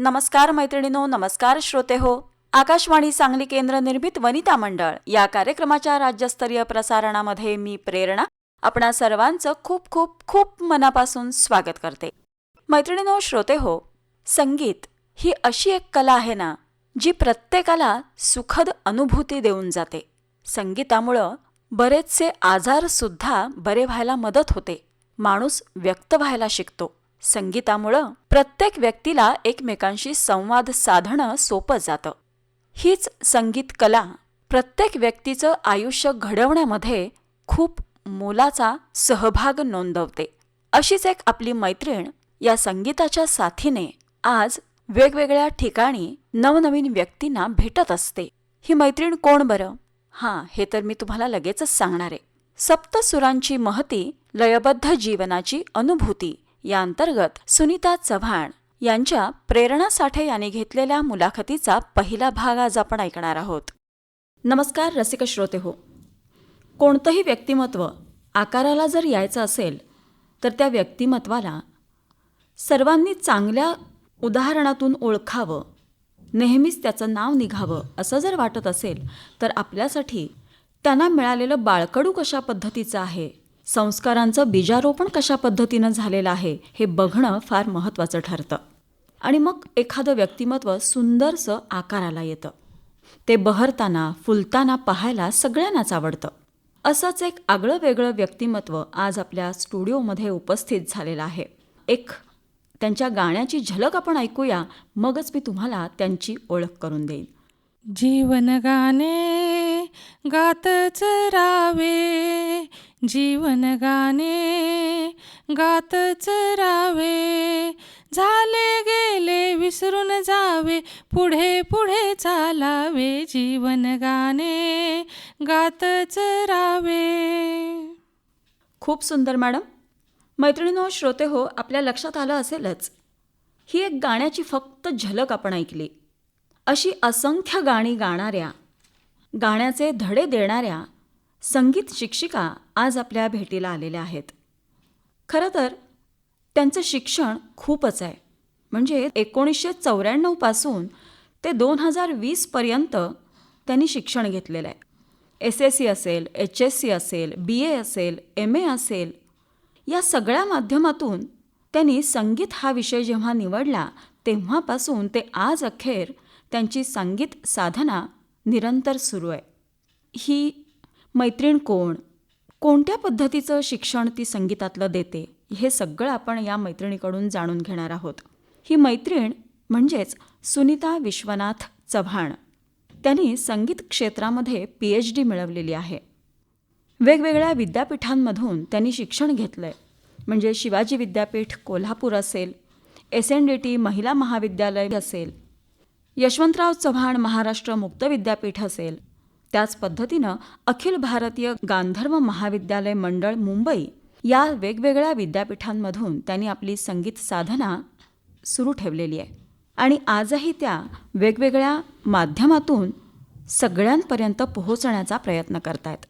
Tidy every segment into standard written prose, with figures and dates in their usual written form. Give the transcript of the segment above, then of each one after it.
नमस्कार मैत्रिणींनो, नमस्कार श्रोते हो. आकाशवाणी सांगली केंद्र निर्मित वनिता मंडळ या कार्यक्रमाच्या राज्यस्तरीय प्रसारणामध्ये मी प्रेरणा आपणा सर्वांचं खूप खूप खूप मनापासून स्वागत करते. मैत्रिणींनो, श्रोते हो, संगीत ही अशी एक कला आहे ना, जी प्रत्येकाला सुखद अनुभूती देऊन जाते. संगीतामुळं बरेचसे आजार सुद्धा बरे व्हायला मदत होते. माणूस व्यक्त व्हायला शिकतो. संगीतामुळं प्रत्येक व्यक्तीला एकमेकांशी संवाद साधणं सोपं जातं. हीच संगीत कला प्रत्येक व्यक्तीचं आयुष्य घडवण्यामध्ये खूप मोलाचा सहभाग नोंदवते. अशीच एक आपली मैत्रीण या संगीताच्या साथीने आज वेगवेगळ्या ठिकाणी नवनवीन व्यक्तींना भेटत असते. ही मैत्रीण कोण बरं? हे तर मी तुम्हाला लगेचच सांगणार आहे. सप्तसुरांची महती, लयबद्ध जीवनाची अनुभूती या अंतर्गत सुनीता चव्हाण यांच्या प्रेरणा साठे यांनी घेतलेल्या मुलाखतीचा पहिला भाग आज आपण ऐकणार आहोत. नमस्कार रसिक श्रोते हो. कोणतंही व्यक्तिमत्व आकाराला जर यायचं असेल तर त्या व्यक्तिमत्वाला सर्वांनी चांगल्या उदाहरणातून ओळखावं, नेहमीच त्याचं नाव निघावं असं जर वाटत असेल तर आपल्यासाठी त्यांना मिळालेलं बाळकडू कशा पद्धतीचं आहे, संस्कारांचं बीजारोपण कशा पद्धतीनं झालेलं आहे हे बघणं फार महत्त्वाचं ठरतं. आणि मग एखादं व्यक्तिमत्व सुंदरसं आकाराला येतं. ते बहरताना फुलताना पाहायला सगळ्यांनाच आवडतं. असंच एक आगळं वेगळं व्यक्तिमत्व आज आपल्या स्टुडिओमध्ये उपस्थित झालेलं आहे. एक त्यांच्या गाण्याची झलक आपण ऐकूया, मगच मी तुम्हाला त्यांची ओळख करून देईन. जीवन गाणे गातच रावे, जीवन गाणे गातच रावे, झाले गेले विसरून जावे, पुढे पुढे चालावे, जीवन गाणे गातच रावे. खूप सुंदर मॅडम. मैत्रिणींनो, श्रोते हो, आपल्या लक्षात आलं असेलच, ही एक गाण्याची फक्त झलक आपण ऐकली. अशी असंख्य गाणी गाणाऱ्या, गाण्याचे धडे देणाऱ्या संगीत शिक्षिका आज आपल्या भेटीला आलेल्या आहेत. खरं तर त्यांचं शिक्षण खूपच आहे. म्हणजे 1994 पासून ते 2020 पर्यंत त्यांनी शिक्षण घेतलेलं आहे. SSC असेल, HSC असेल, BA असेल, MA असेल, या सगळ्या माध्यमातून त्यांनी संगीत हा विषय जेव्हा निवडला तेव्हापासून ते आज अखेर त्यांची संगीत साधना निरंतर सुरू आहे. ही मैत्रीण कोण, कोणत्या पद्धतीचं शिक्षण ती संगीतातलं देते, हे सगळं आपण या मैत्रिणीकडून जाणून घेणार आहोत. ही मैत्रीण म्हणजेच सुनीता विश्वनाथ चव्हाण. त्यांनी संगीत क्षेत्रामध्ये PhD मिळवलेली आहे. वेगवेगळ्या विद्यापीठांमधून त्यांनी शिक्षण घेतलं आहे. म्हणजे शिवाजी विद्यापीठ कोल्हापूर असेल, SNDT महिला महाविद्यालय असेल, यशवंतराव चव्हाण महाराष्ट्र मुक्त विद्यापीठ असेल, त्याच पद्धतीनं अखिल भारतीय गांधर्व महाविद्यालय मंडळ मुंबई या वेगवेगळ्या विद्यापीठांमधून त्यांनी आपली संगीत साधना सुरू ठेवलेली आहे. आणि आजही त्या वेगवेगळ्या माध्यमातून सगळ्यांपर्यंत पोहोचण्याचा प्रयत्न करतायत.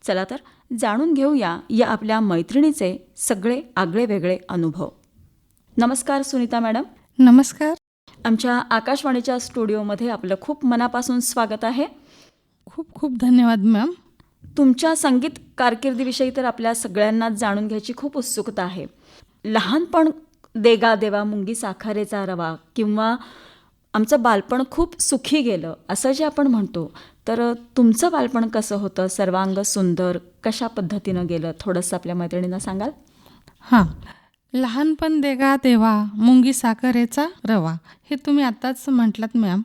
चला तर जाणून घेऊया या आपल्या मैत्रिणीचे सगळे आगळे वेगळे अनुभव. नमस्कार सुनीता मॅडम. नमस्कार. आमच्या आकाशवाणीच्या स्टुडिओमध्ये आपलं खूप मनापासून स्वागत आहे. खूप खूप धन्यवाद मॅम. तुमच्या संगीत कारकिर्दीविषयी तर आपल्या सगळ्यांनाच जाणून घ्यायची खूप उत्सुकता आहे. लहानपण देगा देवा मुंगी साखरेचा रवा, किंवा आमचं बालपण खूप सुखी गेलं असं जे आपण म्हणतो, तर तुमचं बालपण कसं होतं, सर्वांग सुंदर कशा पद्धतीनं गेलं, थोडंसं आपल्या मैत्रिणींना सांगाल? लहानपण देगा देवा मुंगी साखरेचा रवा, हे तुम्ही आत्ताच म्हटलात मॅम.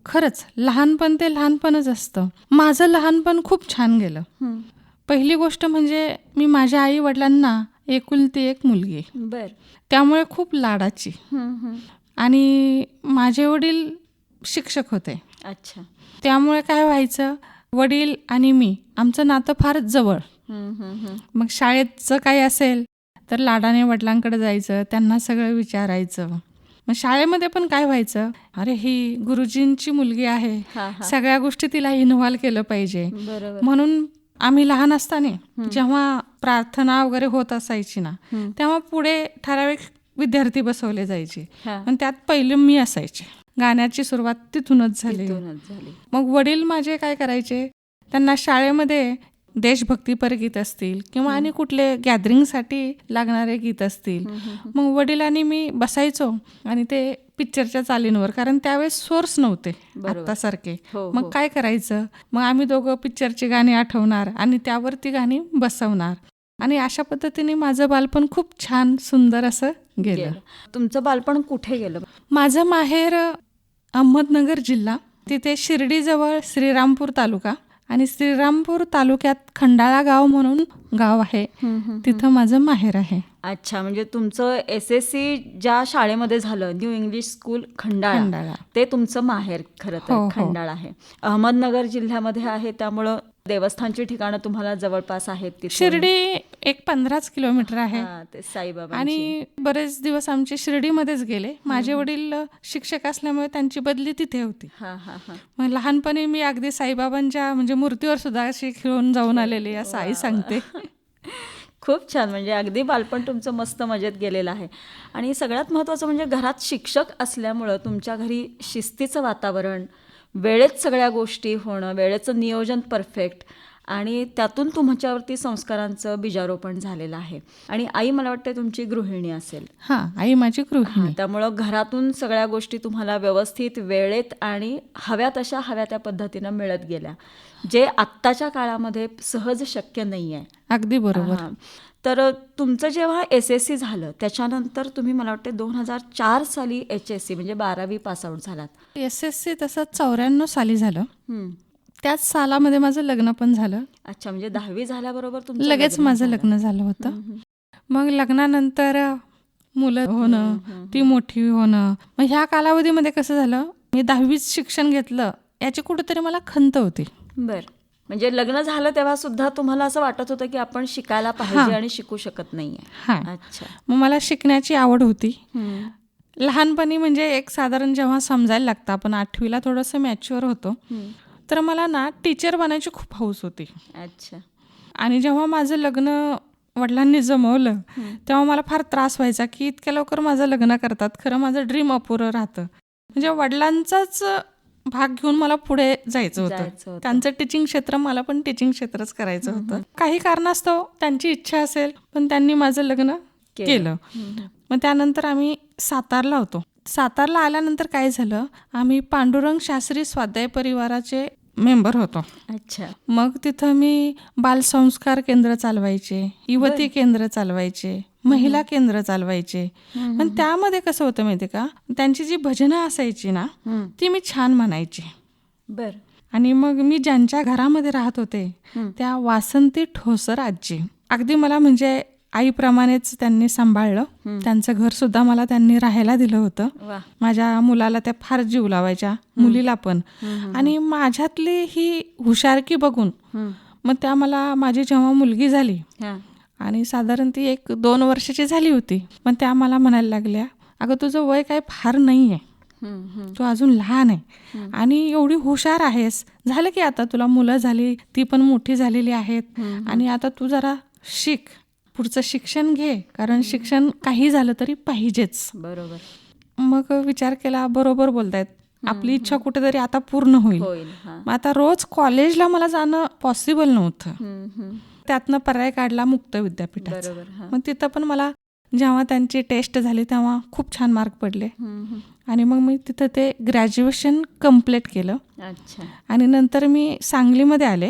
खरंच लहानपण ते लहानपणच असतं. माझं लहानपण खूप छान गेलं. पहिली गोष्ट म्हणजे मी माझ्या आई वडिलांना एकुलती एक मुलगी, त्यामुळे खूप लाडाची. आणि माझे वडील शिक्षक होते. अच्छा. त्यामुळे काय व्हायचं, वडील आणि मी आमचं नातं फारच जवळ. मग शाळेचं काही असेल तर लाडाने वडिलांकडे जायचं, त्यांना सगळं विचारायचं. मग शाळेमध्ये पण काय व्हायचं, अरे ही गुरुजींची मुलगी आहे, सगळ्या गोष्टी तिला इन्व्हॉल्व केलं पाहिजे. म्हणून आम्ही लहान असताना जेव्हा प्रार्थना वगैरे होत असायची ना, तेव्हा पुढे ठराविक विद्यार्थी बसवले जायचे हा. आणि त्यात पहिले मी असायचे. गाण्याची सुरुवात तिथूनच झाली. तिथूनच झाली. मग वडील माझे काय करायचे, त्यांना शाळेमध्ये देशभक्तीपर गीत असतील किंवा आणि कुठले गॅदरिंगसाठी लागणारे गीत असतील, मग वडिलांनी मी बसायचो आणि ते पिक्चरच्या चालींवर, कारण त्यावेळेस सोर्स नव्हते बरोबर. आत्तासारखे. हो, मग हो. काय करायचं, मग आम्ही दोघं पिक्चरची गाणी आठवणार आणि त्यावर ती गाणी बसवणार आणि अशा पद्धतीने माझं बालपण खूप छान सुंदर असं गेलं. तुमचं बालपण कुठे गेलं? माझं माहेर अहमदनगर जिल्हा, तिथे शिर्डीजवळ श्रीरामपूर तालुका आणि श्रीरामपूर तालुक्यात खंडाळा गाव म्हणून गाव आहे, तिथं माझं माहेर आहे. अच्छा, म्हणजे तुमचं SSC ज्या शाळेमध्ये झालं, new English school Khandala, Khandala. ते तुमचं माहेर खरं तर हो, हो. खंडाळा आहे. अहमदनगर जिल्ह्यामध्ये आहे, त्यामुळं देवस्थानची ठिकाणं तुम्हाला जवळपास आहेत तिथून. शिर्डी एक 15 किलोमीटर आहे हा, ते साईबाबा. आणि बरेच दिवस आमचे शिर्डीमध्येच गेले. माझे वडील शिक्षक असल्यामुळे त्यांची बदली तिथे होती. हा हा हा. मग लहानपणी मी अगदी साईबाबांच्या म्हणजे मूर्तीवर सुद्धा अशी खेळून जाऊन आलेली असं आई सांगते. खूप छान. म्हणजे अगदी बालपण तुमचं मस्त मजेत गेलेलं आहे. आणि सगळ्यात महत्त्वाचं म्हणजे घरात शिक्षक असल्यामुळं तुमच्या घरी शिस्तीचं वातावरण, वेळेत सगळ्या गोष्टी होणं, वेळेचं नियोजन परफेक्ट, आणि त्यातून तुमच्यावरती संस्कारांचं बीजारोपण झालेलं आहे. आणि आई मला वाटतं तुमची गृहिणी असेल. हां, आई माझी गृहिणी. त्यामुळं घरातून सगळ्या गोष्टी तुम्हाला व्यवस्थित वेळेत आणि हव्या तशा हव्या त्या पद्धतीनं मिळत गेल्या, जे आत्ताच्या काळामध्ये सहज शक्य नाही आहे. अगदी बरोबर. हां. तर तुमचं जेव्हा SSC झालं त्याच्यानंतर तुम्ही मला वाटतं 2004 साली HSC म्हणजे 12वी पासआउट झालात. SSC तसं 94 साली झालं. हं. त्याच सालामध्ये माझं लग्न पण झालं. अच्छा, म्हणजे 10वी झाल्याबरोबर तुमचं लगेच माझं लग्न झालं होतं. मग लग्नानंतर मुलं होणं, ती मोठी होणं, मग ह्या कालावधीमध्ये कसं झालं, मी 10वीच शिक्षण घेतलं याची कुठेतरी मला खंत होती. बरं. म्हणजे लग्न झालं तेव्हा सुद्धा तुम्हाला असं वाटत होतं की आपण शिकायला पाहिजे आणि शिकू शकत नाहीये. हां, अच्छा. मग मला शिकण्याची आवड होती. हं. लहानपणी म्हणजे एक साधारण जेव्हा समजायला लागतं, आपण 8वीला थोडंसं मॅच्युअर होतो, हं. तर मला ना टीचर बनायची खूप हौस होती. अच्छा. आणि जेव्हा माझं लग्न वडिलांनी जमवलं तेव्हा मला फार त्रास व्हायचा की इतक्या लवकर माझं लग्न करतात, खरं माझं ड्रीम अपुरं राहतं. म्हणजे वडिलांचाच भाग घेऊन मला पुढे जायचं होतं. त्यांचं टीचिंग क्षेत्र, मला पण टीचिंग क्षेत्रच करायचं होतं. काही कारणास्तव त्यांची इच्छा असेल पण त्यांनी माझं लग्न केलं. मग त्यानंतर आम्ही सातारला होतो. सातारला आल्यानंतर काय झालं, आम्ही पांडुरंग शास्त्री स्वाध्याय परिवाराचे मेंबर होतो. अच्छा. मग तिथं मी बालसंस्कार केंद्र चालवायचे, युवती केंद्र चालवायचे, महिला केंद्र चालवायचे. पण त्यामध्ये कसं होतं माहिती का, त्यांची जी भजनं असायची ना ती मी छान म्हणायची. बर. आणि मग मी ज्यांच्या घरामध्ये राहत होते त्या वासंती ठोसर आजी, अगदी मला म्हणजे आईप्रमाणेच त्यांनी सांभाळलं. त्यांचं घर सुद्धा मला त्यांनी राहायला दिलं होतं. माझ्या मुलाला त्या फार जीव लावायच्या, मुलीला पण. आणि माझ्यातली ही हुशारकी बघून मग त्या मला, माझी जेव्हा मुलगी झाली आणि साधारण ती 1-2 वर्षाची झाली होती, मग त्या मला म्हणायला लागल्या, अगं तुझं वय काय फार नाही आहे, तू अजून लहान आहे आणि एवढी हुशार आहेस, झालं की आता तुला मुलं झाली, ती पण मोठी झालेली आहेत, आणि आता तू जरा शिक, पुढचं शिक्षण घे, कारण शिक्षण काही झालं तरी पाहिजेच. बरोबर. मग विचार केला, बरोबर बोलतायत, आपली इच्छा कुठेतरी आता पूर्ण होईल. मग आता रोज कॉलेजला मला जाणं पॉसिबल नव्हतं. त्यातनं पर्याय काढला मुक्त विद्यापीठाचा. मग तिथं पण मला जेव्हा त्यांची टेस्ट झाली तेव्हा खूप छान मार्क पडले आणि मग मी तिथं ते ग्रॅज्युएशन कम्प्लीट केलं. आणि नंतर मी सांगलीमध्ये आले.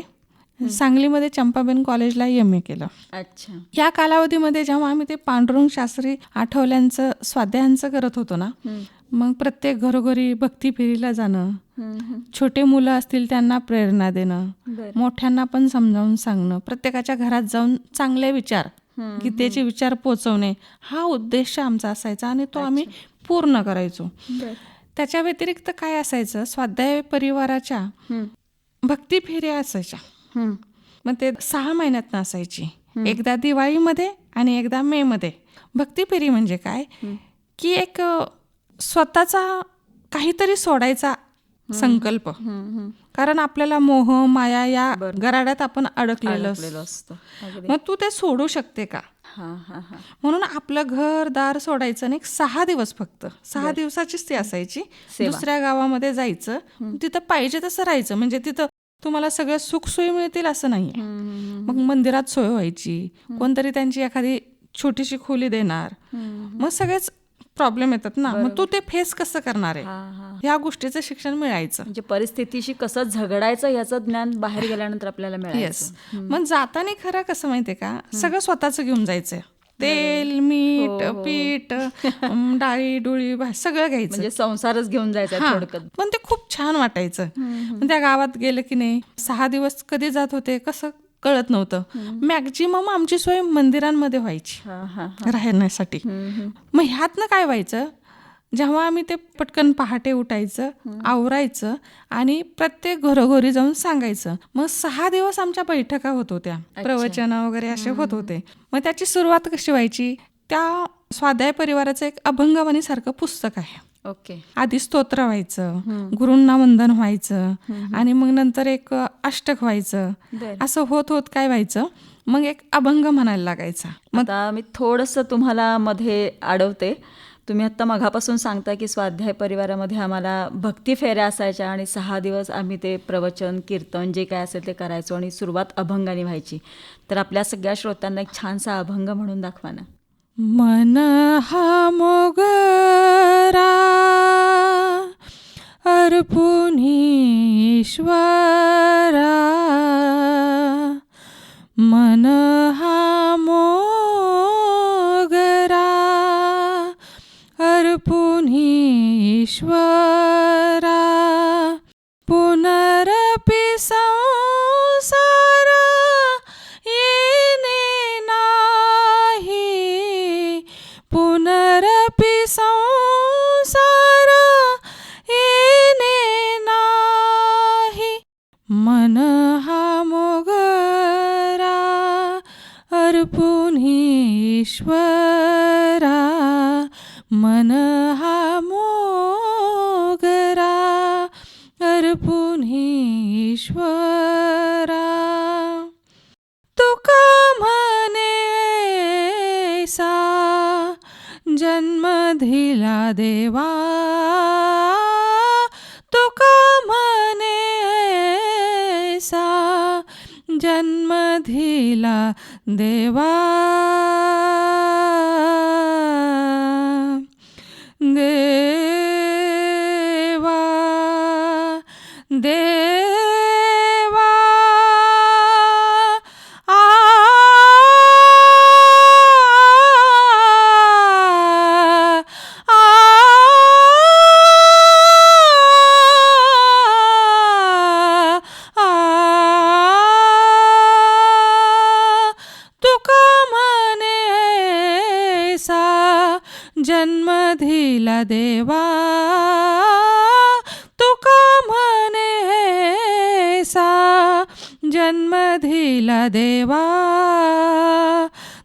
सांगलीमध्ये चंपाबेन कॉलेजला MA केलं. अच्छा. या कालावधीमध्ये जेव्हा आम्ही ते पांडुरंग शास्त्री आठवल्यांचं स्वाध्यायांचं करत होतो ना, मग प्रत्येक घरोघरी भक्ती फेरीला जाणं, छोटे मुलं असतील त्यांना प्रेरणा देणं, मोठ्यांना पण समजावून सांगणं, प्रत्येकाच्या घरात जाऊन चांगले विचार, गीतेचे विचार पोचवणे, हा उद्देश आमचा असायचा आणि तो आम्ही पूर्ण करायचो. त्याच्या व्यतिरिक्त काय असायचं, स्वाध्याय परिवाराच्या भक्ती फेऱ्या असायच्या. मग ते 6 महिन्यात असायची, एकदा दिवाळीमध्ये आणि एकदा मेमध्ये. भक्ती फेरी म्हणजे काय की एक स्वतःचा काहीतरी सोडायचा संकल्प. कारण आपल्याला मोह माया या गराड्यात आपण अडकलेलो असतं. मग तू ते सोडू शकते का? म्हणून आपलं घर दार सोडायचं आणि 6 दिवस, फक्त 6 दिवसाचीच ती असायची. दुसऱ्या गावामध्ये जायचं, तिथं पाहिजे तसं राहायचं. म्हणजे तिथं तुम्हाला सगळं सुखसोयी मिळतील असं नाहीये. मग मंदिरात सोय व्हायची, कोणतरी त्यांची एखादी छोटीशी खोली देणार. मग सगळेच प्रॉब्लेम येतात ना, मग तू ते फेस कसं करणार आहे, ह्या गोष्टीचं शिक्षण मिळायचं. म्हणजे परिस्थितीशी कसं झगडायचं याचं ज्ञान बाहेर गेल्यानंतर आपल्याला मिळायचं. मग जाताना खरं कसं माहितीये का, सगळं स्वतःच घेऊन जायचंय. तेल, मीठ, पीठ, डाळी डुळी सगळं घ्यायचं. म्हणजे संसारच घेऊन जायचा थोडक्यात. पण ते खूप छान वाटायचं. पण त्या गावात गेलं की नाही, 6 दिवस कधी जात होते कसं कळत नव्हतं. मॅक्झिमम आमची सोय मंदिरांमध्ये व्हायची राहण्यासाठी. मग ह्यातनं काय व्हायचं, जेव्हा आम्ही ते पटकन पहाटे उठायचं, आवरायचं आणि प्रत्येक घरोघरी जाऊन सांगायचं. मग 6 दिवस आमच्या बैठका होत होत्या, प्रवचन वगैरे असे होत होते. मग त्याची सुरुवात कशी व्हायची, त्या स्वाध्याय परिवाराचं एक अभंगवाणी सारखं पुस्तक आहे. ओके. आधी स्तोत्र व्हायचं, गुरूंना वंदन व्हायचं, आणि मग नंतर एक अष्टक व्हायचं. असं होत होत काय व्हायचं, मग एक अभंग म्हणायला लागायचा. आता मी थोडंसं तुम्हाला मध्ये अडवते. तुम्ही आत्ता मघापासून सांगता की स्वाध्याय परिवारामध्ये आम्हाला भक्ती फेऱ्या असायच्या आणि 6 दिवस आम्ही ते प्रवचन कीर्तन जे काय असेल ते करायचो आणि सुरुवात अभंगाने व्हायची. तर आपल्या सगळ्या श्रोत्यांना एक छानसा अभंग म्हणून दाखवा ना. मन हा मोगरा अर्पुन ईश्वरा, मन हा मोगरा अर्पुन ईश्वरा, पुनरपि संसार येणे नाही, पुनरपि संसार येणे नाही. मन हा मोगरा अर्पुन ईश्वरा, मन हा मोगरा अर्पुन ईश्वरा. तुका म्हणे सा जन्म दिला देवा, तुका म्हणे सा जन्म दिला देवा, देवा देवा आ तुका म्हणे सा जन्म दिला देवा, तुका म्हणे सा जन्म दिला देवा,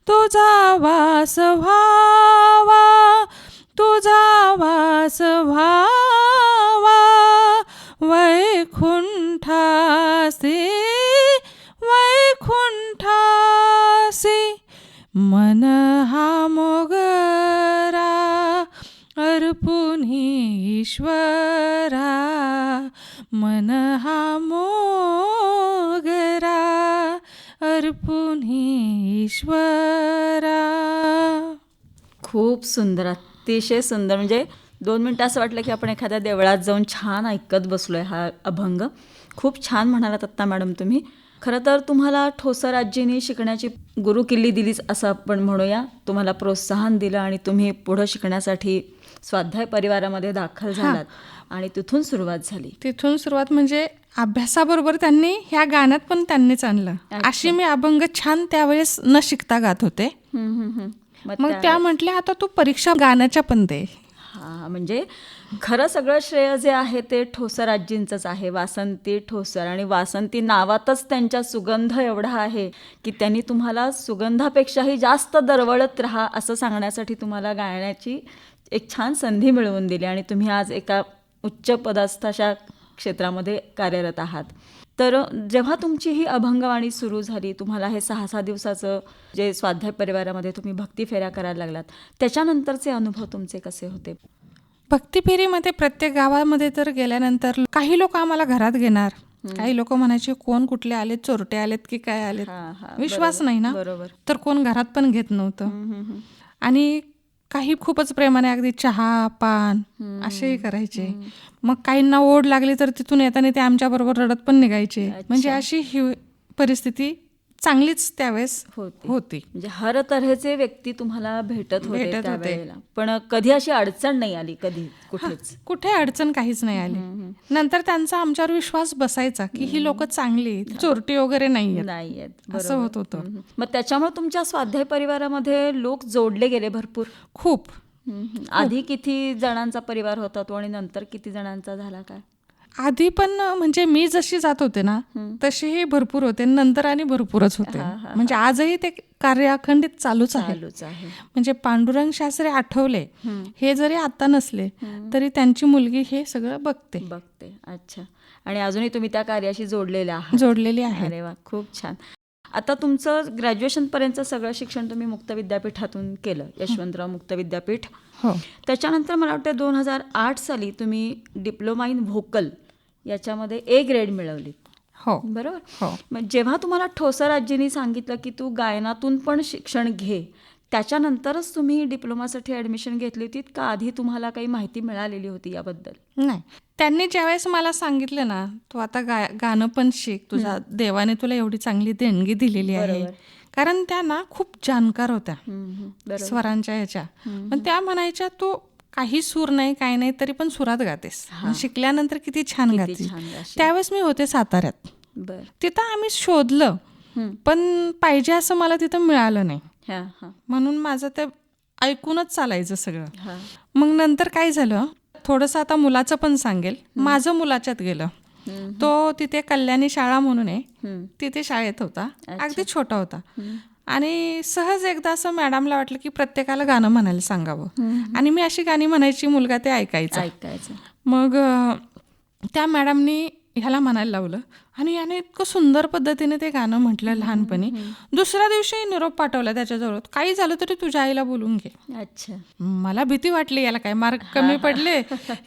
तुझा वास व्हावा, तुझा वास व्हावा वैकुंठासी, वैकुंठासी. मन हा मोगरा अर्पुन ईश्वरा, मन हा मोगरा अर्पुन ईश्वरा. खूप सुंदर, अतिशय सुंदर. म्हणजे 2 मिनिटं असं वाटलं की आपण एखाद्या देवळात जाऊन छान ऐकत बसलोय हा अभंग. खूप छान म्हणालात आत्ता मॅडम तुम्ही. खरं तर तुम्हाला ठोसर आजींनी शिकण्याची गुरुकिल्ली दिलीच असं आपण म्हणूया. तुम्हाला प्रोत्साहन दिलं आणि तुम्ही पुढं शिकण्यासाठी स्वाध्याय परिवारामध्ये दाखल झालात आणि तिथून सुरुवात झाली. तिथून सुरुवात म्हणजे अभ्यासाबरोबर त्यांनी ह्या गाण्यात पण त्यांनीच आणलं. अशी मी अभंग छान त्यावेळेस न शिकता गात होते. मग त्या म्हटल्या आता तू परीक्षा गाण्याच्या पण दे. हा, म्हणजे खरं सगळं श्रेय जे आहे ते ठोसर आजींचंच आहे. वासंती ठोसर, आणि वासंती नावातच त्यांच्या सुगंध एवढा आहे की त्यांनी तुम्हाला सुगंधापेक्षाही जास्त दरवळत राहा असं सांगण्यासाठी तुम्हाला गाण्याची एक छान संधी मिळवून दिली आणि तुम्ही आज एका उच्च पदस्थ अशा क्षेत्रामध्ये कार्यरत आहात. तर जेव्हा तुमची ही अभंगवाणी सुरू झाली, तुम्हाला हे 6-6 दिवसाचं जे स्वाध्याय परिवारामध्ये तुम्ही भक्ती फेऱ्या करायला लागलात, त्याच्यानंतरचे अनुभव तुमचे कसे होते? भक्ती फेरीमध्ये प्रत्येक गावामध्ये तर गेल्यानंतर काही लोक आम्हाला घरात घेणार, काही लोक म्हणायचे कोण कुठले आलेत, चोरटे आलेत की काय आलेत, विश्वास नाही ना, बरोबर. तर कोण घरात पण घेत नव्हतं. आणि काही खूपच प्रेमाने अगदी चहा पान असेही करायचे. मग काहींना ओढ लागली तर तिथून येताना ते आमच्या बरोबर रडत पण निघायचे. म्हणजे अशी ही परिस्थिती चांगलीच त्यावेळेस होती. म्हणजे हर तऱ्हेचे व्यक्ती तुम्हाला भेटत होते त्यावेळेला. पण कधी अशी अडचण नाही आली, कधी कुठे अडचण काहीच नाही आली. नंतर त्यांचा आमच्यावर विश्वास बसायचा की ही लोक चांगली, चोरटी वगैरे नाहीयेत, असं होत होतं. मग त्याच्यामुळे तुमच्या स्वाध्याय परिवारामध्ये लोक जोडले गेले भरपूर. खूप. आधी किती जणांचा परिवार होता तो आणि नंतर किती जणांचा झाला काय? आधी पण म्हणजे मी जशी जात होते ना तसेही भरपूर होते, नंतर आणि भरपूरच होते. म्हणजे आजही ते कार्य अखंडित चालूच आहे. म्हणजे पांडुरंग शास्त्री आठवले हे जरी आता नसले तरी त्यांची मुलगी हे सगळं बघते. अच्छा. आणि अजूनही तुम्ही त्या कार्याशी जोडलेली आहे. अरे वा, खूप छान. आता तुमचं ग्रॅज्युएशन पर्यंत सगळं शिक्षण तुम्ही मुक्त विद्यापीठातून केलं, यशवंतराव मुक्त विद्यापीठ. हो. त्याच्यानंतर मला वाटतं 2008 साली तुम्ही डिप्लोमा इन व्होकल याच्यामध्ये A ग्रेड मिळवली. हो, बरोबर. हो. मग जेव्हा तुम्हाला ठोसर आजींनी सांगितलं की तू गायनातून पण शिक्षण घे, त्याच्यानंतरच तुम्ही डिप्लोमासाठी ॲडमिशन घेतली होती का आधी तुम्हाला काही माहिती मिळालेली होती याबद्दल? नाही, त्यांनी ज्यावेळेस मला सांगितलं ना तू आता गाणं पण शिक, तुझा देवाने तुला एवढी चांगली देणगी दिलेली आहे. कारण त्या ना खूप जाणकार होत्या स्वरांच्या ह्याच्या. पण त्या म्हणायच्या तू काही सूर नाही काही नाही तरी पण सुरात गातेस, शिकल्यानंतर किती छान गाते. त्यावेळेस मी होते साताऱ्यात. तिथं आम्ही शोधलं पण पाहिजे असं मला तिथं मिळालं नाही. म्हणून माझं ते ऐकूनच चालायचं सगळं. मग नंतर काय झालं, थोडंसं आता मुलाचं पण सांगेल. माझं मुलाच्यात गेलं. तो तिथे कल्याणी शाळा म्हणून आहे, तिथे शाळेत होता, अगदी छोटा होता. आणि सहज एकदा असं मॅडमला वाटलं की प्रत्येकाला गाणं म्हणायला सांगावं. आणि मी अशी गाणी म्हणायची, मुलगा ते ऐकायचा. मग त्या मॅडमनी ह्याला म्हणायला लावलं आणि याने इतकं सुंदर पद्धतीने ते गाणं म्हटलं लहानपणी. दुसऱ्या दिवशी निरोप पाठवला त्याच्याजवळ, काही झालं तरी तुझ्या आईला बोलून घे. अच्छा. मला भीती वाटली याला काय मार्क कमी पडले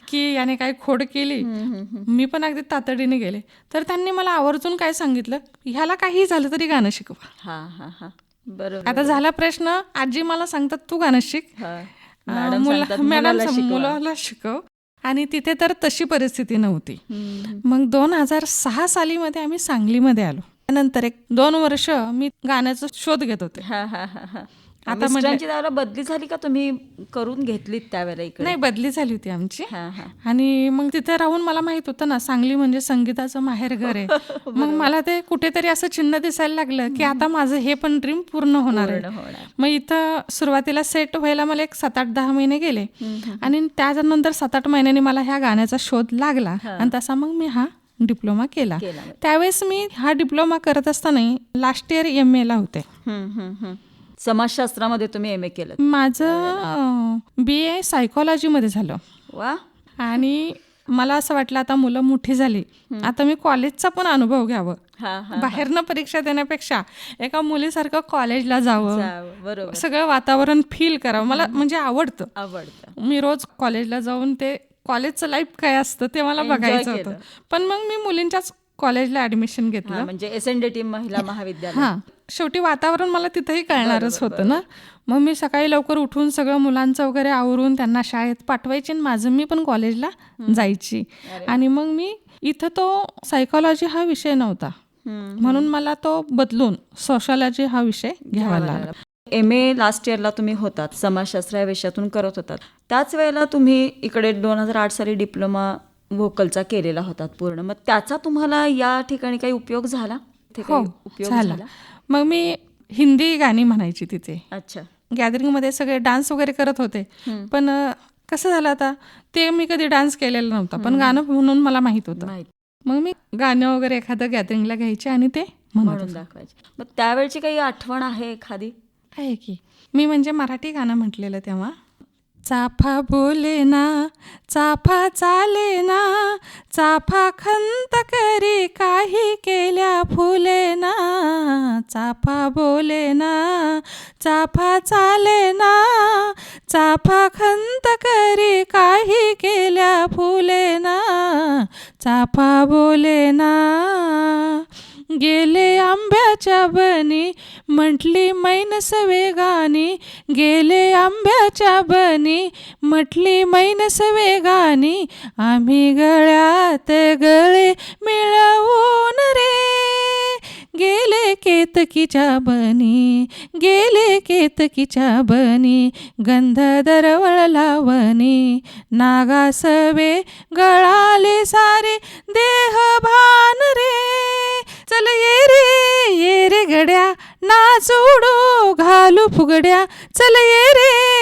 की याने काय खोड केली. मी पण अगदी तातडीने गेले. तर त्यांनी मला आवर्जून काय सांगितलं, ह्याला काही झालं तरी गाणं शिकवा. बरोबर. आता झाला प्रश्न, आजी मला सांगतात तू गाणं शिक, मॅडम मुलाला शिकव. आणि तिथे तर तशी परिस्थिती नव्हती. मग 2006 सालीमध्ये आम्ही सांगलीमध्ये आलो. त्यानंतर 1-2 वर्ष मी गाण्याचा शोध घेत होते. आता मिस्टरांची बदली झाली का तुम्ही करून घेतलीत त्यावेळेला इकडे? नाही, बदली झाली होती आमची. आणि मग तिथे राहून मला माहित होतं ना सांगली म्हणजे संगीताचं माहेर घर आहे. मग मला ते कुठेतरी असं चिन्ह दिसायला लागलं की आता माझं हे पण ड्रीम पूर्ण होणार आहे. मग इथं सुरुवातीला सेट व्हायला मला 7-8-10 महिने गेले आणि त्यानंतर 7-8 महिन्यांनी मला ह्या गाण्याचा शोध लागला आणि तसा मग मी हा डिप्लोमा केला. त्यावेळेस मी हा डिप्लोमा करत असताना लास्ट इयर MA ला होते. समाजशास्त्रामध्ये तुम्ही MA केलं? माझं BA सायकोलॉजीमध्ये झालं. वा. आणि मला असं वाटलं आता मुलं मोठी झाली, आता मी कॉलेजचा पण अनुभव घ्यावं. बाहेरनं परीक्षा देण्यापेक्षा एका मुलीसारखं कॉलेजला जावं, सगळं वातावरण फील करावं. मला म्हणजे आवडतं. मी रोज कॉलेजला जाऊन ते कॉलेजचं लाईफ काय असतं ते मला बघायचं होतं. पण मग मी मुलींच्याच कॉलेजला ऍडमिशन घेतलं, म्हणजे SNDT महिला महाविद्यालय. शेवटी वातावरण मला तिथेही कळणारच होतं ना. मग मी सकाळी लवकर उठून सगळं मुलांचं वगैरे आवरून त्यांना शाळेत पाठवायचे आणि माझं मी पण कॉलेजला जायची. आणि मग मी इथं तो सायकोलॉजी हा विषय नव्हता म्हणून मला तो बदलून सोशॉलॉजी हा विषय घ्यावा लागला. MA लास्ट इयरला तुम्ही होतात, समाजशास्त्र या विषयातून करत होतात. त्याच वेळेला तुम्ही इकडे 2008 साली डिप्लोमा व्होकलचा केलेला होतात पूर्ण. मग त्याचा तुम्हाला या ठिकाणी काही उपयोग झाला? झाला. मग मी हिंदी गाणी म्हणायची तिथे. अच्छा. गॅदरिंगमध्ये सगळे डान्स वगैरे करत होते. पण कसं झालं आता ते मी कधी डान्स केलेला नव्हता, पण गाणं म्हणून मला माहित होतं. मग मी गाणं वगैरे एखादं गॅदरिंगला घ्यायचे आणि ते म्हणून दाखवायचे. मग त्यावेळची काही आठवण आहे एखादी? आहे की. मी म्हणजे मराठी गाणं म्हटलेलं तेव्हा. चाफा बोले ना, चाफा चाले ना, चाफा खंत करी काही केल्या फुले ना, चाफा बोले ना, चाफा चाले ना, चाफा खंत करी काही केल्या फुले ना, चाफा बोले ना. गेले आंब्याच्या बनी म्हटली मैनस वेगानी, गेले आंब्याच्या बनी म्हटली मैनस वेगानी, आम्ही गळ्यात गळे मिळवून रे, गेले केतकीच्या बनी, गेले केतकीच्या बनी, गंध दरवळ लावणी, नागासवे गळाले सारे देह भान रे, चल ये रे गड्या नाच उडू घालू फुगड्या, चल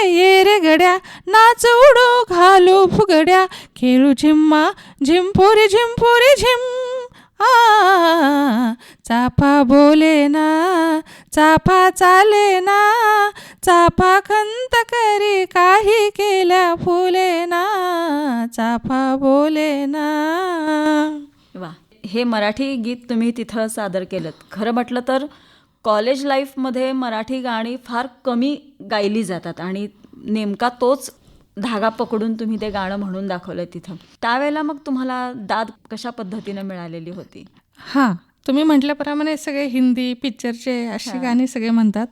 ये रे गड्या नाच उडू घालू फुगड्या, खेळू झिम्मा झिम्पुरी झिम्पुरी झिम. चाफा बोले ना, चाफा चाले ना, चाफा खंत करी काही केल्या फुले ना, चाफा बोले ना. वा, हे मराठी गीत तुम्ही तिथं सादर केलं. खरं म्हटलं तर कॉलेज लाईफमध्ये मराठी गाणी फार कमी गायली जातात आणि नेमका तोच धागा पकडून तुम्ही ते गाणं म्हणून दाखवलं तिथं. त्यावेळेला मग तुम्हाला दाद कशा पद्धतीनं मिळालेली होती? हां, तुम्ही म्हटल्याप्रमाणे सगळे हिंदी पिक्चरचे अशी गाणी सगळे म्हणतात.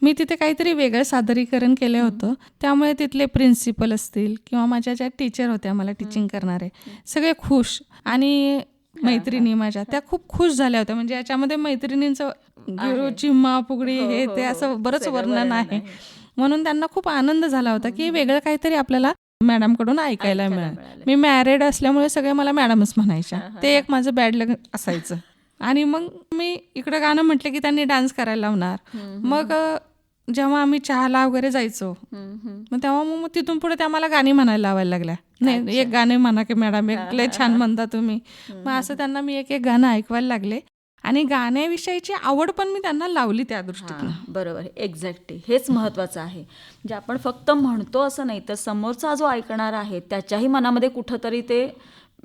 मी तिथे काहीतरी वेगळं सादरीकरण केलं होतं, त्यामुळे तिथले प्रिन्सिपल असतील किंवा माझ्या ज्या टीचर होत्या मला टीचिंग करणारे, सगळे खुश. आणि मैत्रिणी माझ्या त्या खूप खुश झाल्या होत्या. म्हणजे याच्यामध्ये मैत्रिणींचं गिरो चिम्मा फुगडी हे ते असं बरंच वर्णन आहे, म्हणून त्यांना खूप आनंद झाला होता की वेगळं काहीतरी आपल्याला मॅडमकडून ऐकायला मिळालं. मी मॅरिड असल्यामुळे सगळे मला मॅडमच म्हणायच्या, ते एक माझं बॅड लक असायचं. आणि मग मी इकडं गाणं म्हटलं की त्यांनी डान्स करायला लावणार. मग जेव्हा आम्ही चहाला वगैरे जायचो मग तेव्हा मग तिथून पुढे त्या मला गाणी म्हणायला लावायला लागल्या. नाही, एक गाणे म्हणा की मॅडम, एक लय छान म्हणता तुम्ही. मग असं त्यांना मी एक एक गाणं ऐकवायला लागले आणि गाण्याविषयीची आवड पण मी त्यांना लावली त्या दृष्टीने. बरोबर, एक्झॅक्टली हेच महत्त्वाचं आहे. म्हणजे आपण फक्त म्हणतो असं नाही, तर समोरचा जो ऐकणार आहे त्याच्याही मनामध्ये कुठंतरी ते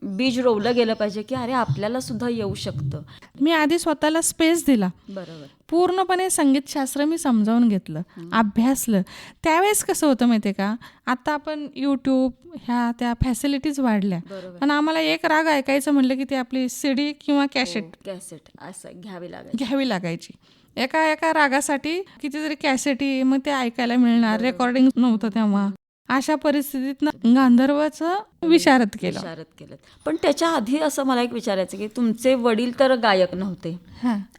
बीज रोवलं गेलं पाहिजे की अरे आपल्याला सुद्धा येऊ शकतं. मी आधी स्वतःला स्पेस दिला. बरोबर, पूर्णपणे संगीतशास्त्र मी समजावून घेतलं, अभ्यासलं. त्यावेळेस कसं होतं माहिती आहे का, आता आपण यूट्यूब ह्या त्या फॅसिलिटीज वाढल्या, पण आम्हाला एक राग ऐकायचं म्हटलं की ती आपली CD किंवा कॅसेट असं घ्यावी लागायची. एका एका रागासाठी कितीतरी कॅसेटी, मग ते ऐकायला मिळणार, रेकॉर्डिंग नव्हतं तेव्हा. अशा परिस्थितीत गांधर्वाचं विशारद केलं. पण त्याच्या आधी असं मला एक विचारायचं की तुमचे वडील तर गायक नव्हते,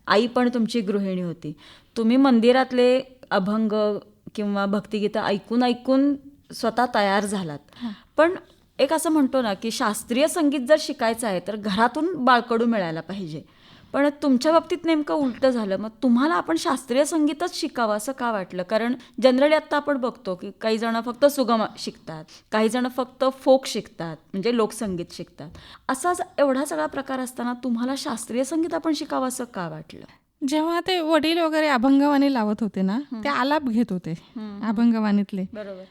आई पण तुमची गृहिणी होती. तुम्ही मंदिरातले अभंग किंवा भक्तिगीतं ऐकून ऐकून स्वतः तयार झालात. पण एक असं म्हणतो ना की शास्त्रीय संगीत जर शिकायचं आहे तर घरातून बाळकडू मिळायला पाहिजे. पण तुमच्या बाबतीत नेमकं उलटं झालं. मग तुम्हाला आपण शास्त्रीय संगीतच शिकावं असं का वाटलं? कारण जनरली आत्ता आपण बघतो की काही जण फक्त सुगम शिकतात, काही जण फक्त फोक शिकतात, म्हणजे लोकसंगीत शिकतात. असा एवढा सगळा प्रकार असताना तुम्हाला शास्त्रीय संगीत आपण शिकावं असं का वाटलं? जेव्हा ते वडील वगैरे अभंगवाणी लावत होते ना, ते आलाप घेत होते अभंगवाणीतले. बरोबर.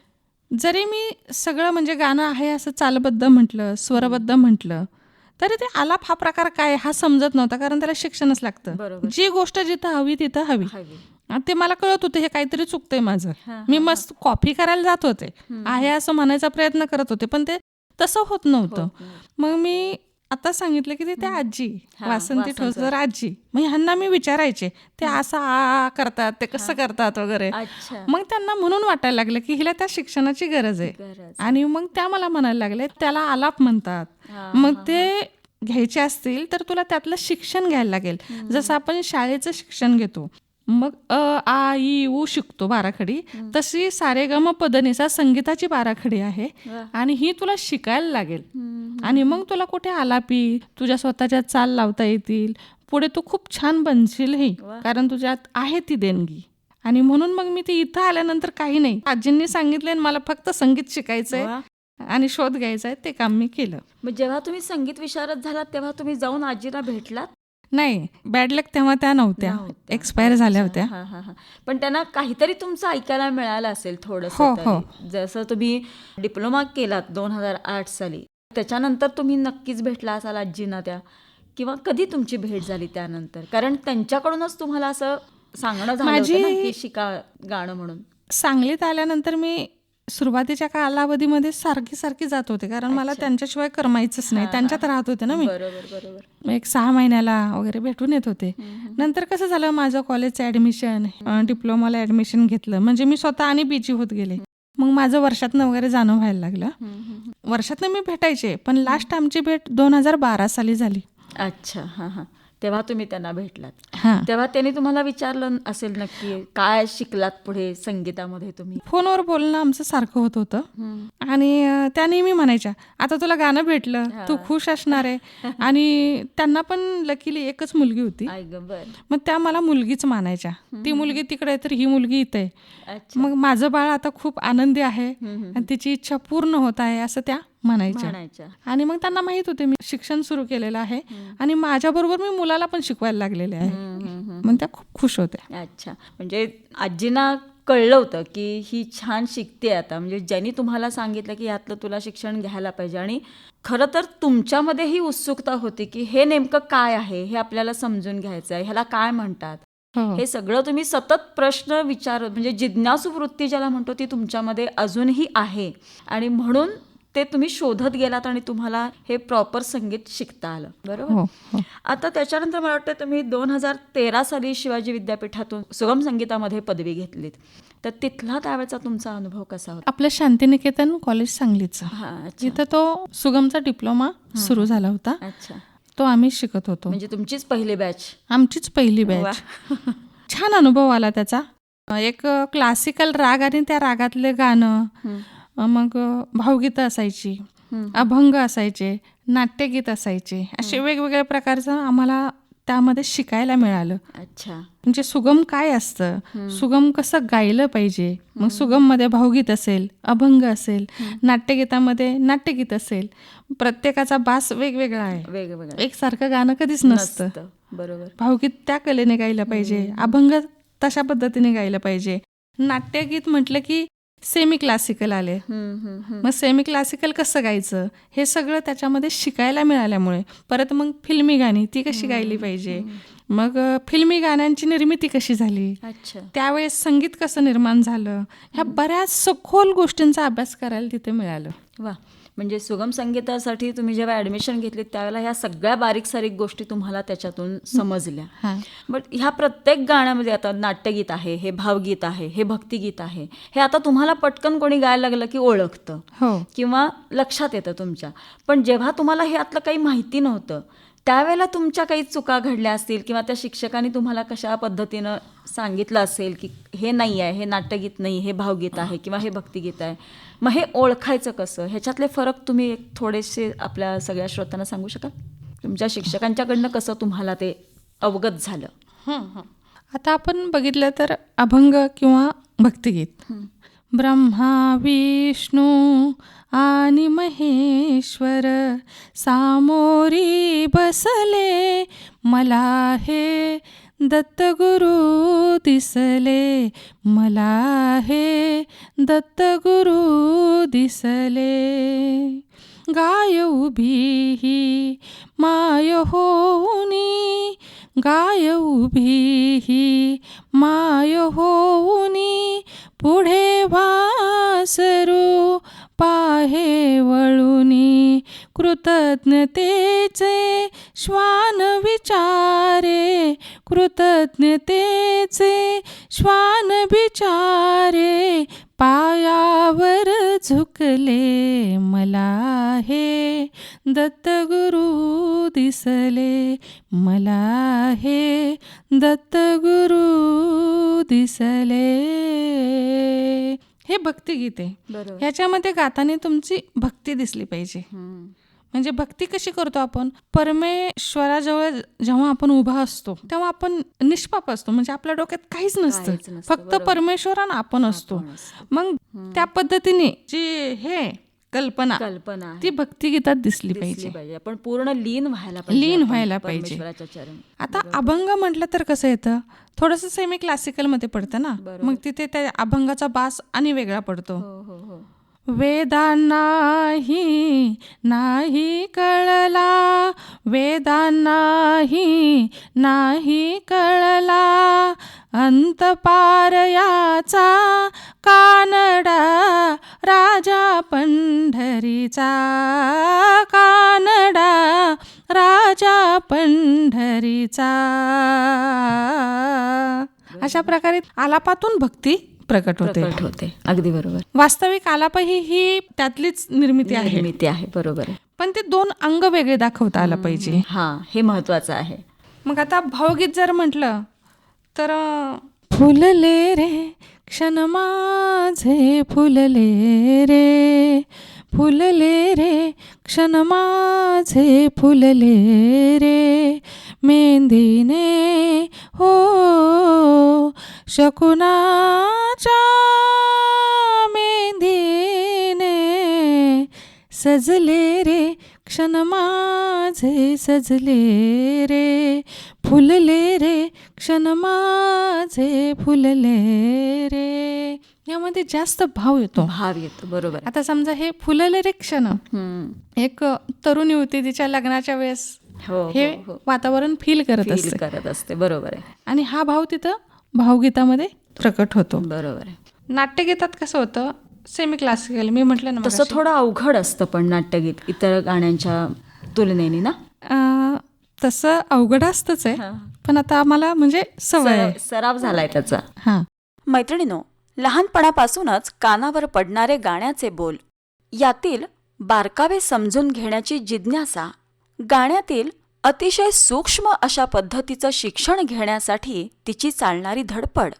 जरी मी सगळं म्हणजे गाणं आहे असं चालबद्ध म्हटलं, स्वरबद्ध म्हटलं, तरी ते आलाप हा प्रकार काय हा समजत नव्हता, कारण त्याला शिक्षणच लागतं. जी गोष्ट जिथं हवी तिथं हवी. ते मला कळत होते हे काहीतरी चुकतंय माझं. मी मस्त कॉपी करायला जात होते, आहे असं म्हणायचा प्रयत्न करत होते, पण ते तसं होत नव्हतं. मग मी आता सांगितलं की ते त्या आजी, वासंती ठोसर आजी, मग ह्यांना मी विचारायचे ते असं आ करतात, ते कसं करतात वगैरे. मग त्यांना म्हणून वाटायला लागलं की हिला त्या शिक्षणाची गरज आहे. आणि मग त्या मला म्हणायला लागले त्याला आलाप म्हणतात, मग ते घ्यायचे असतील तर तुला त्यातलं शिक्षण घ्यायला लागेल. जसं आपण शाळेचं शिक्षण घेतो, मग अ आ इ उ शिकतो बाराखडी, तशी सारेगम पदनिसा संगीताची बाराखडी आहे आणि ही तुला शिकायला लागेल. आणि मग तुला कुठे आलापी तुझ्या स्वतःच्या चाल लावता येतील, पुढे तू खूप छान बनशील हे, कारण तुझ्यात आहे ती देणगी. आणि म्हणून मग मी ती इथं आल्यानंतर काही नाही, आजींनी सांगितले मला फक्त संगीत शिकायचंय आणि शोध घ्यायचा आहे, ते काम मी केलं. मग जेव्हा तुम्ही संगीत विशारद झालात तेव्हा तुम्ही जाऊन आजीला भेटलात? नाही, बॅड लक तेव्हा त्या नव्हत्या, एक्सपायर झाल्या होत्या. पण त्यांना काहीतरी तुमचं ऐकायला मिळालं असेल थोडंसं. जसं तुम्ही डिप्लोमा केलात 2008 साली, त्याच्यानंतर तुम्ही नक्कीच भेटला असाल आजींना त्या, किंवा कधी तुमची भेट झाली त्यानंतर? कारण त्यांच्याकडूनच तुम्हाला असं सांगणं झालं होतं ना की शिका गाणं म्हणून. सांगलीत आल्यानंतर मी सुरुवातीच्या कालावधीमध्ये सारखी जात होते, कारण मला त्यांच्याशिवाय करमायचंच नाही. त्यांच्यात राहत होते ना मी. बरोबर. एक 6 महिन्याला वगैरे भेटून येत होते. नंतर कसं झालं, माझं कॉलेजचं ॲडमिशन, डिप्लोमाला ॲडमिशन घेतलं, म्हणजे मी स्वतः आणि बिजी होत गेले. मग माझं वर्षातनं वगैरे जाणं व्हायला लागलं. वर्षातनं मी भेटायचे, पण लास्ट आमची भेट 2012 साली झाली. अच्छा. हां. तेव्हा तुम्ही त्यांना भेटलात. हां. तेव्हा त्यांनी तुम्हाला विचारलं असेल नक्की, काय शिकलात पुढे संगीतामध्ये तुम्ही? फोनवर बोलणं आमचं सारखं होत होतं. आणि त्या नेहमी म्हणायच्या, आता तुला गाणं भेटलं, तू खुश असणार आहे. आणि त्यांना पण लकीली एकच मुलगी होती. मग त्या मला मुलगीच मानायच्या. ती मुलगी तिकडे आहे तर ही मुलगी इथे आहे. मग माझं बाळ आता खूप आनंदी आहे आणि तिची इच्छा पूर्ण होत आहे असं त्या म्हणायच्या. आणि मग त्यांना माहित होते मी शिक्षण सुरू केलेलं आहे आणि माझ्याबरोबर मी मुलाला पण शिकवायला लागलेले आहे. मग त्या खूप खुश होत्या. अच्छा. म्हणजे आजींना कळलं होतं की ही छान शिकते आता, म्हणजे ज्यांनी तुम्हाला सांगितलं की यातलं तुला शिक्षण घ्यायला पाहिजे. आणि खरं तर तुमच्यामध्ये ही उत्सुकता होती की हे नेमकं काय आहे, हे आपल्याला समजून घ्यायचं आहे, ह्याला काय म्हणतात. हे सगळं तुम्ही सतत प्रश्न विचारत, म्हणजे जिज्ञासू वृत्ती ज्याला म्हणतो ती तुमच्यामध्ये अजूनही आहे. आणि म्हणून ते तुम्ही शोधत गेलात आणि तुम्हाला हे प्रॉपर संगीत शिकता आलं. बरोबर. आता त्याच्यानंतर मला वाटतं तुम्ही 2013 साली शिवाजी विद्यापीठातून सुगम संगीतामध्ये पदवी घेतलीत. तर तिथला त्यावेळेचा तुमचा अनुभव कसा होता? आपलं शांतिनिकेतन कॉलेज सांगलीचं, जिथं तो सुगमचा डिप्लोमा सुरू झाला होता. अच्छा. तो आम्ही शिकत होतो. म्हणजे तुमचीच पहिली बॅच? आमचीच पहिली बॅच. छान अनुभव आला त्याचा. एक क्लासिकल राग आणि त्या रागातले गाणं, मग भावगीतं असायची, अभंग असायचे, नाट्यगीत असायचे, असे वेगवेगळ्या प्रकारचं आम्हाला त्यामध्ये शिकायला मिळालं. अच्छा. म्हणजे सुगम काय असतं, सुगम कसं गायलं पाहिजे. मग सुगममध्ये भावगीत असेल, अभंग असेल, नाट्यगीतामध्ये नाट्यगीत असेल. प्रत्येकाचा बास वेगवेगळा आहे, वेगवेगळं, एकसारखं गाणं कधीच नसतं. बरोबर. भावगीत त्या कलेने गायला पाहिजे, अभंग तशा पद्धतीने गायला पाहिजे. नाट्यगीत म्हटलं की सेमी क्लासिकल आले. मग सेमी क्लासिकल कसं गायचं हे सगळं त्याच्यामध्ये शिकायला मिळाल्यामुळे परत मग फिल्मी गाणी ती कशी गायली पाहिजे, मग फिल्मी गाण्यांची निर्मिती कशी झाली, त्यावेळेस संगीत कसं निर्माण झालं, ह्या बऱ्याच सखोल गोष्टींचा अभ्यास करायला तिथे मिळालं. वा. म्हणजे सुगम संगीतासाठी तुम्ही जेव्हा ॲडमिशन घेतली त्यावेळेला ह्या सगळ्या बारीक सारीक गोष्टी तुम्हाला त्याच्यातून समजल्या. बट ह्या प्रत्येक गाण्यामध्ये आता नाट्यगीत आहे, हे भावगीत आहे, हे भक्तिगीत आहे, हे आता तुम्हाला पटकन कोणी गायला लागलं की ओळखतं किंवा लक्षात येतं तुमच्या. पण जेव्हा तुम्हाला हे आतलं काही माहिती नव्हतं त्यावेळेला तुमच्या काही चुका घडल्या असतील किंवा त्या शिक्षकांनी तुम्हाला कशा पद्धतीनं सांगितलं असेल की हे नाही आहे, हे नाट्यगीत नाही, हे भावगीत आहे किंवा हे भक्तिगीत आहे. मग हे ओळखायचं कसं, ह्याच्यातले फरक तुम्ही एक थोडेसे आपल्या सगळ्या श्रोत्यांना सांगू शकाल? तुमच्या शिक्षकांच्याकडनं कसं तुम्हाला ते अवगत झालं? आता आपण बघितलं तर अभंग किंवा भक्तिगीत, ब्रह्मा विष्णू आणि महेश्वर सामोरी बसले, मला हे दत्तगुरु दिसले, मला हे दत्तगुरु दिसले. गाय उभी ही माय होऊनी, गाय उभी ही माय होऊनी, पुढे वासरू पाहे वळुनी, कृतज्ञतेचे श्वान विचारे, कृतज्ञतेचे श्वान विचारे, पायावर झुकले, मला हे दत्तगुरु दिसले, मला हे दत्तगुरु दिसले. हे भक्तिगीत आहे. ह्याच्यामध्ये गाताना तुमची भक्ती दिसली पाहिजे. म्हणजे भक्ती कशी करतो आपण, परमेश्वराजवळ जेव्हा आपण उभा असतो तेव्हा आपण निष्पाप असतो, म्हणजे आपल्या डोक्यात काहीच नसतं, फक्त परमेश्वर आणि आपण असतो. मग त्या पद्धतीने जी हे कल्पना ती भक्तिगीतात दिसली पाहिजे. आपण पूर्ण लीन व्हायला पाहिजे. आता अभंग म्हटलं तर कसं येतं, थोडंसं सेमी क्लासिकल मध्ये पडतं ना, मग तिथे त्या अभंगाचा बास आणि वेगळा पडतो. वेदांनाही नाही कळला, वेदांनाही नाही कळला, अंतपार याचा कानडा राजा पंढरीचा, कानडा राजा पंढरीचा. अशा प्रकारे आलापातून भक्ती प्रकट होते. अगदी बरोबर. वास्तविक आलाप ही त्यातलीच निर्मिती आहे. बरोबर आहे. पण ते दोन अंग वेगळे दाखवता आला पाहिजे. हे महत्वाचं आहे. मग आता भावगीत जर म्हटलं तर फुलले रे क्षण माझे, फुलले रे, फुलले रे क्षण माझे, फुलले रे, मेंदीने हो शकुनाच्या मेंदीने, सजले रे क्षण माझे, सजले रे, फुलले रे क्षण माझे, फुलले रे. यामध्ये जास्त भाव येतो. बरोबर. आता समजा हे फुलले रे क्षण, एक तरुणी होती, तिच्या लग्नाच्या वेळेस हे वातावरण फील करत असते. बरोबर आहे. आणि हा भाव तिथं भावगीतामध्ये प्रकट होतो. बरोबर आहे. नाट्यगीतात कसं होतं, सेमी क्लासिकल मी म्हटलं ना तसं थोडं अवघड असतं पण नाट्यगीत इतर गाण्यांच्या तुलनेने ना. तसं अवघड असतंच आहे, पण आता आम्हाला म्हणजे सराव झालाय त्याचा. मैत्रिणीनो, लहानपणापासूनच कानावर पडणारे गाण्याचे बोल, यातील बारकावे समजून घेण्याची जिज्ञासा, गाण्यातील अतिशय सूक्ष्म अशा पद्धतीचं शिक्षण घेण्यासाठी तिची चालणारी धडपड,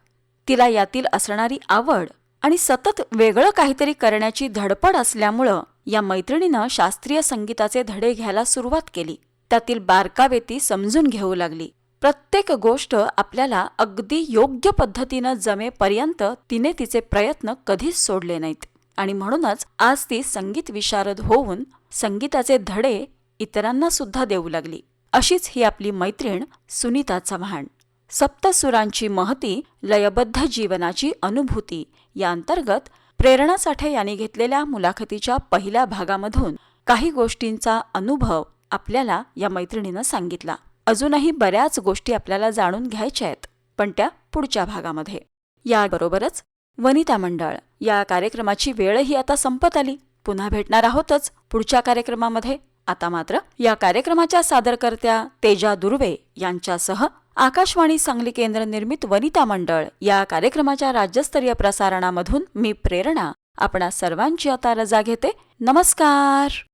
तिला यातील असणारी आवड आणि सतत वेगळं काहीतरी करण्याची धडपड असल्यामुळं या मैत्रिणीनं शास्त्रीय संगीताचे धडे घ्यायला सुरुवात केली. त्यातील बारकावे ती समजून घेऊ लागली. प्रत्येक गोष्ट आपल्याला अगदी योग्य पद्धतीनं जमेपर्यंत तिने तिचे प्रयत्न कधीच सोडले नाहीत. आणि म्हणूनच आज ती संगीत विशारद होऊन संगीताचे धडे इतरांना सुद्धा देऊ लागली. अशीच ही आपली मैत्रीण सुनीता चव्हाण. सप्तसुरांची महती, लयबद्ध जीवनाची अनुभूती या अंतर्गत प्रेरणा साठे यांनी घेतलेल्या मुलाखतीच्या पहिल्या भागामधून काही गोष्टींचा अनुभव आपल्याला या मैत्रिणीनं सांगितला. अजूनही बऱ्याच गोष्टी आपल्याला जाणून घ्यायच्या आहेत, पण त्या पुढच्या भागामध्ये. याबरोबरच वनिता मंडळ या कार्यक्रमाची वेळही आता संपत आली. पुन्हा भेटणार आहोतच पुढच्या कार्यक्रमामध्ये. आता मात्र या कार्यक्रमाच्या सादरकर्त्या तेजा दुर्वे यांच्यासह आकाशवाणी सांगली केंद्र निर्मित वनिता मंडळ या कार्यक्रमाच्या राज्यस्तरीय प्रसारणामधून मी प्रेरणा आपणा सर्वांची आता रजा घेते. नमस्कार.